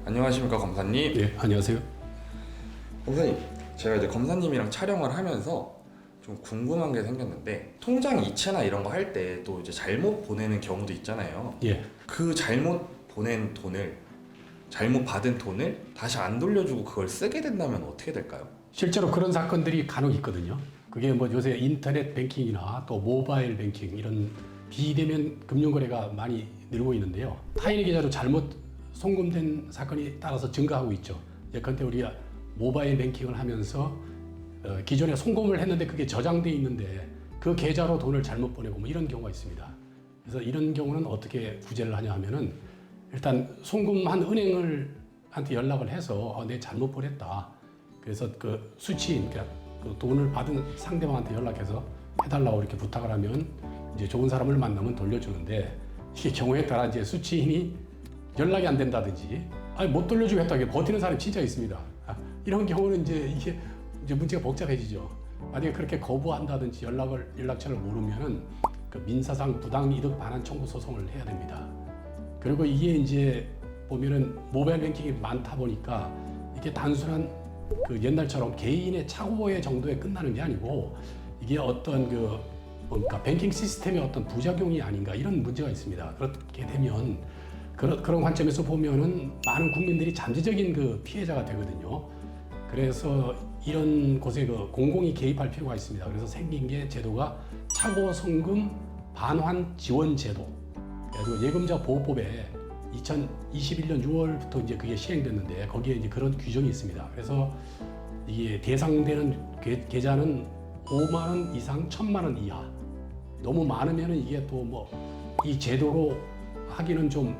안녕하십니까 검사님. 네, 안녕하세요. 검사님, 제가 이제 검사님이랑 촬영을 하면서 좀 궁금한 게 생겼는데, 통장 이체나 이런 거 할 때 또 이제 잘못 보내는 경우도 있잖아요. 예, 그 잘못 보낸 돈을, 잘못 받은 돈을 다시 안 돌려주고 그걸 쓰게 된다면 어떻게 될까요? 실제로 그런 사건들이 간혹 있거든요. 그게 뭐 요새 인터넷 뱅킹이나 또 모바일 뱅킹 이런 비대면 금융거래가 많이 늘고 있는데요. 타인의 계좌로 잘못 송금된 사건이 따라서 증가하고 있죠. 예컨대 우리가 모바일 뱅킹을 하면서 기존에 송금을 했는데 그게 저장돼 있는데 그 계좌로 돈을 잘못 보내고 뭐 이런 경우가 있습니다. 그래서 이런 경우는 어떻게 구제를 하냐 하면은 일단 송금한 은행한테 연락을 해서 내 잘못 보냈다. 그래서 그 수취인, 그러니까 그 돈을 받은 상대방한테 연락해서 해달라고 이렇게 부탁을 하면 이제 좋은 사람을 만나면 돌려주는데, 이게 경우에 따라 이제 수취인이 연락이 안 된다든지, 아니 못 돌려주고 했다, 이게 버티는 사람이 진짜 있습니다. 이런 경우는 이게 문제가 복잡해지죠. 만약에 그렇게 거부한다든지 연락처를 모르면은 그 민사상 부당이득 반환 청구 소송을 해야 됩니다. 그리고 이게 이제 보면은 모바일 뱅킹이 많다 보니까 이게 단순한 그 옛날처럼 개인의 착오의 정도에 끝나는 게 아니고, 이게 어떤 뭔가 뱅킹 시스템의 어떤 부작용이 아닌가, 이런 문제가 있습니다. 그렇게 되면 그런 관점에서 보면은 많은 국민들이 잠재적인 그 피해자가 되거든요. 그래서 이런 곳에 그 공공이 개입할 필요가 있습니다. 그래서 생긴 게 제도가 착오 송금 반환 지원 제도. 그리고 예금자 보호법에 2021년 6월부터 이제 그게 시행됐는데, 거기에 이제 그런 규정이 있습니다. 그래서 이게 대상되는 계좌는 5만 원 이상 1,000만 원 이하. 너무 많으면은 이게 또 뭐 이 제도로 하기는 좀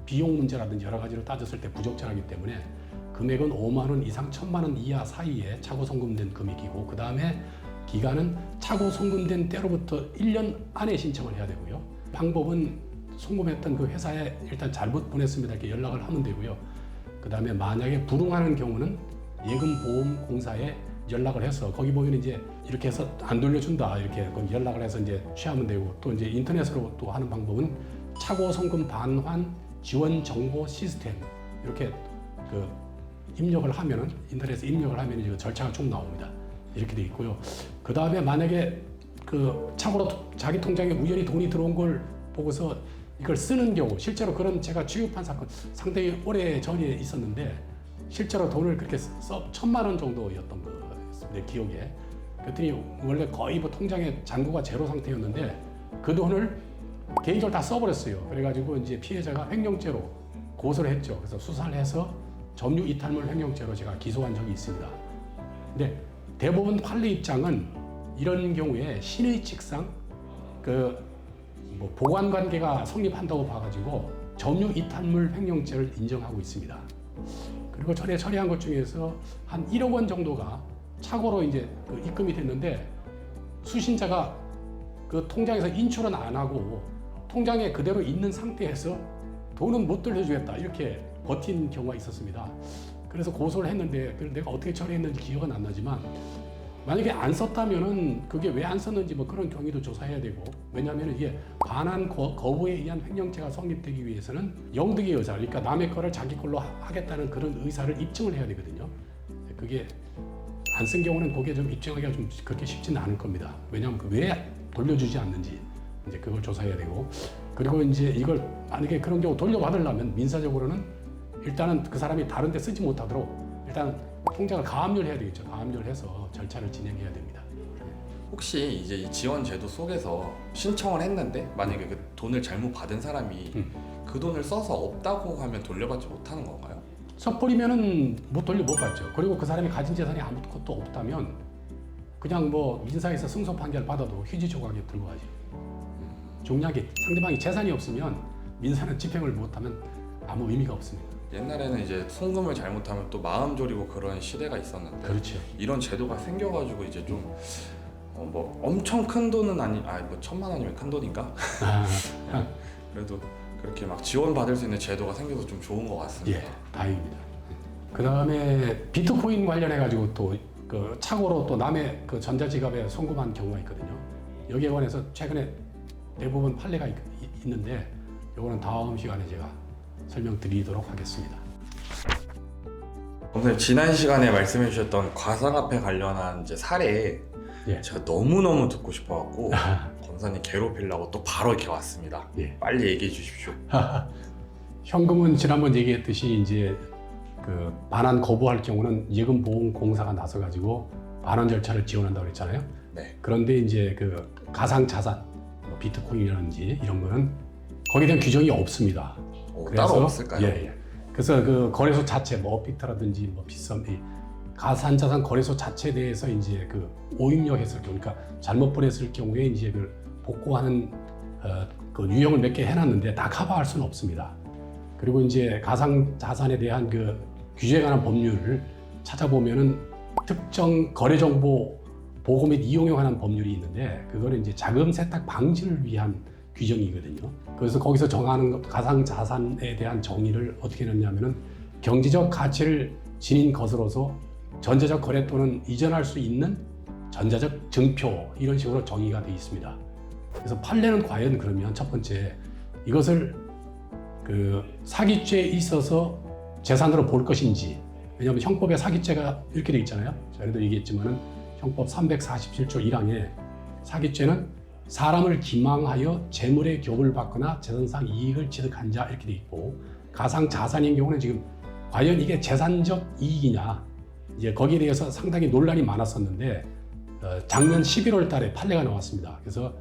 비용 문제라든지 여러 가지로 따졌을 때 부적절하기 때문에 금액은 5만 원 이상 1,000만 원 이하 사이에 차고 송금된 금액이고, 그 다음에 기간은 차고 송금된 때로부터 1년 안에 신청을 해야 되고요. 방법은 송금했던 그 회사에 일단 잘못 보냈습니다 이렇게 연락을 하면 되고요. 그 다음에 만약에 불응하는 경우는 예금보험공사에 연락을 해서, 거기 보면 이제 이렇게 해서 안 돌려준다 이렇게 연락을 해서 이제 취하면 되고, 또 이제 인터넷으로 또 하는 방법은 차고 송금 반환 지원 정보 시스템, 이렇게 그 입력을 하면은, 인터넷에 입력을 하면 이제 절차가 쭉 나옵니다. 이렇게 돼 있고요. 그 다음에 만약에 그 착오로 자기 통장에 우연히 돈이 들어온 걸 보고서 이걸 쓰는 경우, 실제로 그런 제가 취급한 사건 상당히 오래 전에 있었는데, 실제로 돈을 그렇게 1,000만 원 정도였던 거 내 기억에. 그랬더니 원래 거의 뭐 통장에 잔고가 제로 상태였는데 그 돈을 개인적으로 다 써버렸어요. 그래가지고 이제 피해자가 횡령죄로 고소를 했죠. 그래서 수사를 해서 점유 이탈물 횡령죄로 제가 기소한 적이 있습니다. 근데 대법원 판례 입장은 이런 경우에 신의칙상 뭐 보관 관계가 성립한다고 봐가지고 점유 이탈물 횡령죄를 인정하고 있습니다. 그리고 전에 처리한 것 중에서 한 1억 원 정도가 착오로 이제 입금이 됐는데, 수신자가 그 통장에서 인출은 안 하고 통장에 그대로 있는 상태에서 돈은 못 돌려주겠다 이렇게 버틴 경우가 있었습니다. 그래서 고소를 했는데, 내가 어떻게 처리했는지 기억은 안 나지만, 만약에 안 썼다면은 그게 왜 안 썼는지 뭐 그런 경위도 조사해야 되고, 왜냐하면 이게 반환 거부에 의한 횡령죄가 성립되기 위해서는 영득의 의사, 그러니까 남의 거를 자기 걸로 하겠다는 그런 의사를 입증을 해야 되거든요. 그게 안 쓴 경우는 그게 좀 입증하기가 좀 그렇게 쉽지는 않을 겁니다. 왜냐하면 왜 돌려주지 않는지 이제 그걸 조사해야 되고, 그리고 이제 이걸 만약에 그런 경우 돌려받으려면 민사적으로는 일단은 그 사람이 다른 데 쓰지 못하도록 일단 통장을 가압류해야 되겠죠. 가압류해서 절차를 진행해야 됩니다. 혹시 이제 이 지원 제도 속에서 신청을 했는데 만약에 그 돈을 잘못 받은 사람이 그 돈을 써서 없다고 하면 돌려받지 못하는 건가요? 써버리면은 못 받죠. 그리고 그 사람이 가진 재산이 아무것도 없다면 그냥 뭐 민사에서 승소 판결 받아도 휴지 조각에 불과하죠. 종량이 상대방이 재산이 없으면 민사는 집행을 못하면 아무 의미가 없습니다. 옛날에는 이제 송금을 잘못하면 또 마음 졸이고 그런 시대가 있었는데, 그렇죠. 이런 제도가 생겨가지고 이제 좀 뭐 엄청 큰 돈은 뭐 1,000만 원이면 큰 돈인가? 그래도 그렇게 막 지원받을 수 있는 제도가 생겨서 좀 좋은 것 같습니다. 예, 다행입니다. 그 다음에 비트코인 관련해가지고 또 그 착오로 또 남의 그 전자지갑에 송금한 경우가 있거든요. 여기에 관해서 최근에 대부분 판례가 있는데, 이거는 다음 시간에 제가 설명드리도록 하겠습니다. 선생님 지난 시간에 말씀해 주셨던 가상화폐 관련한 이제 사례 예. 제가 너무너무 듣고 싶어갖고 검사님 괴롭히려고 또 바로 이렇게 왔습니다. 예. 빨리 얘기해 주십시오. 현금은 지난번 얘기했듯이 이제 그 반환 거부할 경우는 예금보험공사가 나서가지고 반환 절차를 지원한다고 그랬잖아요. 네. 그런데 이제 그 가상자산, 뭐 비트코인이라든지 이런 거는 거기에 대한 규정이 없습니다. 따로 없을까요? 예. 그래서 그 거래소 자체, 뭐 업비트라든지 뭐 비썸, 이 가상자산 거래소 자체에 대해서 이제 그 오입력 했을 경우, 그러니까 잘못 보냈을 경우에 이제 그 복구하는 그 유형을 몇 개 해놨는데 다 커버할 수는 없습니다. 그리고 이제 가상자산에 대한 그 규제에 관한 법률을 찾아보면은 특정 거래정보 보고 및 이용에 관한 법률이 있는데 그거는 이제 자금 세탁 방지를 위한 규정이거든요. 그래서 거기서 정하는 가상자산에 대한 정의를 어떻게 했냐면은 경제적 가치를 지닌 것으로서 전자적 거래 또는 이전할 수 있는 전자적 증표 이런 식으로 정의가 되어 있습니다. 그래서 판례는 과연 그러면 첫 번째 이것을 그 사기죄에 있어서 재산으로 볼 것인지, 왜냐하면 형법에 사기죄가 이렇게 되어 있잖아요. 전에도 얘기했지만은 형법 347조 1항에 사기죄는 사람을 기망하여 재물의 교부를 받거나 재산상 이익을 취득한 자 이렇게 돼 있고, 가상자산인 경우는 지금 과연 이게 재산적 이익이냐, 이제 거기에 대해서 상당히 논란이 많았었는데 작년 11월 달에 판례가 나왔습니다. 그래서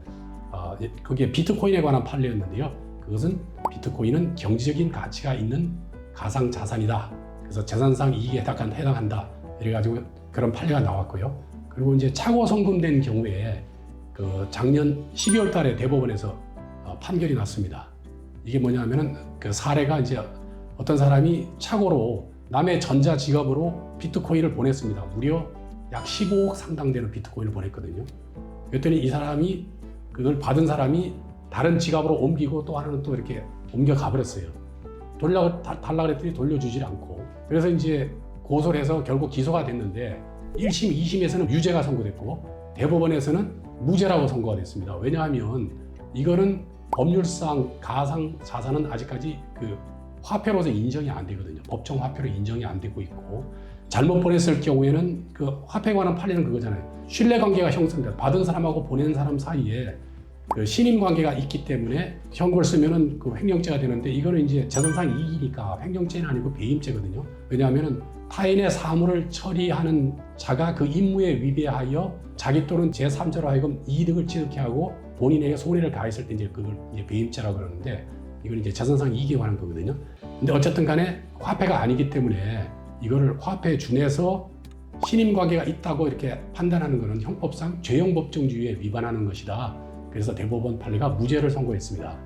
거기에 비트코인에 관한 판례였는데요. 그것은 비트코인은 경제적인 가치가 있는 가상자산이다. 그래서 재산상 이익에 해당한다. 이래가지고 그런 판례가 나왔고요. 그리고 이제 차고 송금된 경우에 그 작년 12월 달에 대법원에서 판결이 났습니다. 이게 뭐냐면은 그 사례가 이제 어떤 사람이 착오로 남의 전자지갑으로 비트코인을 보냈습니다. 무려 약 15억 상당 되는 비트코인을 보냈거든요. 그랬더니 이 사람이 그걸 받은 사람이 다른 지갑으로 옮기고 또 하나는 또 이렇게 옮겨 가버렸어요. 달라 그랬더니 돌려주질 않고. 그래서 이제 고소를 해서 결국 기소가 됐는데 1심, 2심에서는 유죄가 선고됐고 대법원에서는 무죄라고 선고가 됐습니다. 왜냐하면 이거는 법률상 가상자산은 아직까지 그 화폐로서 인정이 안 되거든요. 법정 화폐로 인정이 안 되고 있고, 잘못 보냈을 경우에는 그 화폐에 관한 판례는 그거잖아요. 신뢰관계가 형성돼 받은 사람하고 보낸 사람 사이에 그 신임관계가 있기 때문에 현금을 쓰면은 그 횡령죄가 되는데, 이거는 이제 재산상 이익이니까 횡령죄는 아니고 배임죄거든요. 왜냐하면은 타인의 사물을 처리하는 자가 그 임무에 위배하여 자기 또는 제3자로 하여금 이득을 취득해 하고 본인에게 손해를 가했을 때 이제 그걸 이제 배임죄라고 그러는데, 이건 이제 재산상 이익에 관한 거거든요. 근데 어쨌든 간에 화폐가 아니기 때문에 이거를 화폐에 준해서 신임관계가 있다고 이렇게 판단하는 것은 형법상 죄형법정주의에 위반하는 것이다. 그래서 대법원 판례가 무죄를 선고했습니다.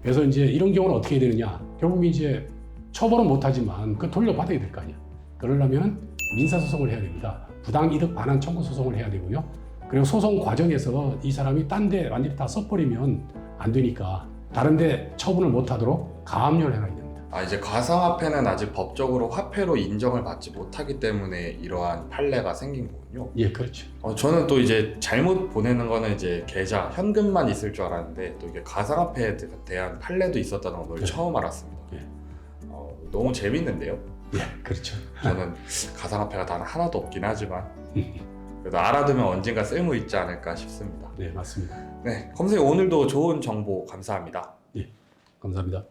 그래서 이제 이런 경우는 어떻게 해야 되느냐? 결국 이제 처벌은 못하지만 그 돌려받아야 될 거 아니야. 그러려면 민사소송을 해야 됩니다. 부당이득 반환 청구 소송을 해야 되고요. 그리고 소송 과정에서 이 사람이 딴 데 완전히 다 써버리면 안 되니까 다른 데 처분을 못하도록 가압류를 해놔야 됩니다. 이제 가상화폐는 아직 법적으로 화폐로 인정을 받지 못하기 때문에 이러한 판례가 생긴 거군요. 예, 그렇죠. 저는 또 이제 잘못 보내는 거는 이제 계좌, 현금만 있을 줄 알았는데 또 이게 가상화폐에 대한 판례도 있었다는 걸 오늘 네. 처음 알았습니다. 예. 너무 재밌는데요. 예, 그렇죠. 저는 가상화폐가 단 하나도 없긴 하지만 그래도 알아두면 언젠가 쓸모 있지 않을까 싶습니다. 네, 맞습니다. 네, 검사님 오늘도 좋은 정보 감사합니다. 예, 감사합니다.